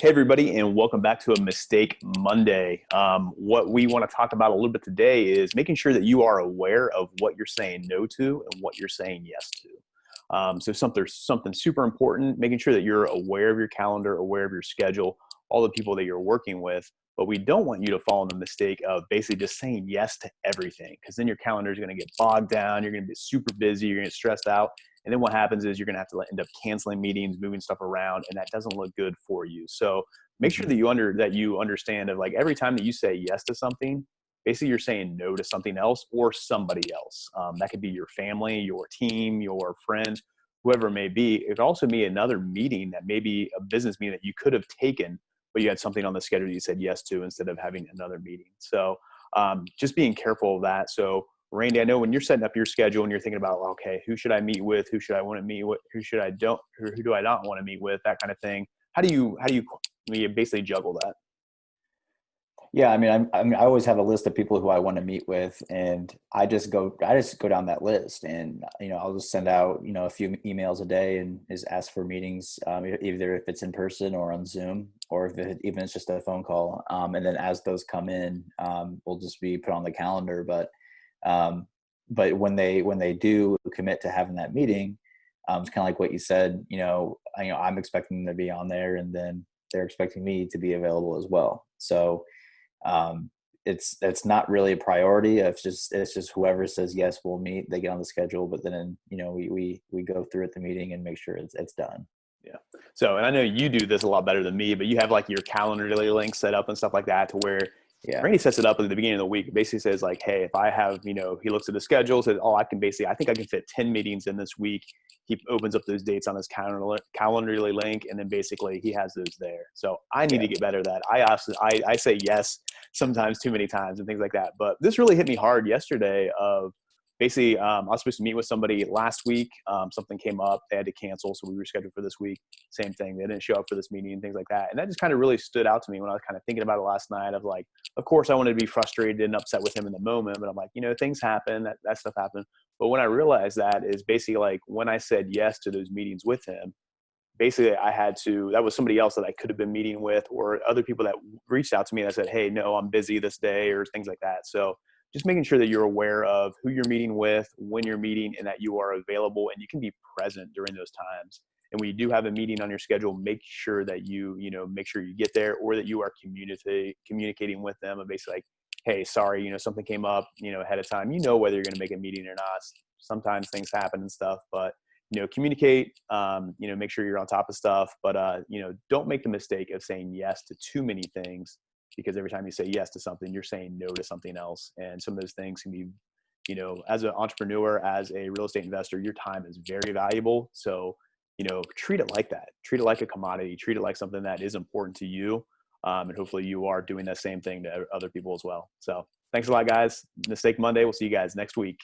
Hey, everybody, and welcome back to a Mistake Monday. What we want to talk about a little bit today is making sure that you are aware of what you're saying no to and what you're saying yes to. So something super important, making sure that you're aware of your calendar, aware of your schedule, all the people that you're working with. But we don't want you to fall in the mistake of basically just saying yes to everything, because then your calendar is going to get bogged down. You're going to be super busy. You're going to get stressed out. And then what happens is you're going to have to end up canceling meetings, moving stuff around, and that doesn't look good for you. So make sure that you understand of like every time that you say yes to something, basically you're saying no to something else or somebody else. That could be your family, your team, your friends, whoever it may be. It could also be another meeting that may be a business meeting that you could have taken, but you had something on the schedule you said yes to instead of having another meeting. So just being careful of that. So Randy, I know when you're setting up your schedule and you're thinking about, okay, who should I meet with? Who should I want to meet with? Who do I not want to meet with? That kind of thing. How do you basically juggle that? Yeah, I always have a list of people who I want to meet with, and I just go down that list, and I'll just send out a few emails a day and just ask for meetings, either if it's in person or on Zoom, or if even it's just a phone call. And then as those come in, we'll just be put on the calendar. But when they do commit to having that meeting, it's kind of like what you said. I'm expecting them to be on there, and then they're expecting me to be available as well. So it's not really a priority. It's just whoever says yes, we'll meet. They get on the schedule, but then we go through at the meeting and make sure it's done. Yeah. So, and I know you do this a lot better than me, but you have like your Calendly link set up and stuff like that to where Yeah. Randy sets it up at the beginning of the week. It basically says like, hey, if I have, he looks at the schedule, says, oh, I think I can fit 10 meetings in this week. He opens up those dates on his Calendly link, and then basically he has those there. So I need Yeah. to get better at that. I say yes sometimes too many times and things like that. But this really hit me hard yesterday of basically I was supposed to meet with somebody last week. Something came up. They had to cancel. So we rescheduled for this week. Same thing. They didn't show up for this meeting and things like that. And that just kind of really stood out to me when I was kind of thinking about it last night of like, of course I wanted to be frustrated and upset with him in the moment, but I'm like, things happen, that stuff happened. But when I realized that is basically like when I said yes to those meetings with him, basically that was somebody else that I could have been meeting with, or other people that reached out to me that said, hey, no, I'm busy this day, or things like that. So just making sure that you're aware of who you're meeting with, when you're meeting, and that you are available and you can be present during those times. And when you do have a meeting on your schedule, make sure that make sure you get there, or that you are communicating with them and basically like, hey, sorry, something came up, ahead of time, whether you're going to make a meeting or not. Sometimes things happen and stuff, but communicate, make sure you're on top of stuff, but don't make the mistake of saying yes to too many things, because every time you say yes to something, you're saying no to something else. And some of those things can be, as an entrepreneur, as a real estate investor, your time is very valuable. So, treat it like that. Treat it like a commodity. Treat it like something that is important to you. And hopefully you are doing that same thing to other people as well. So thanks a lot, guys. Mistake Monday. We'll see you guys next week.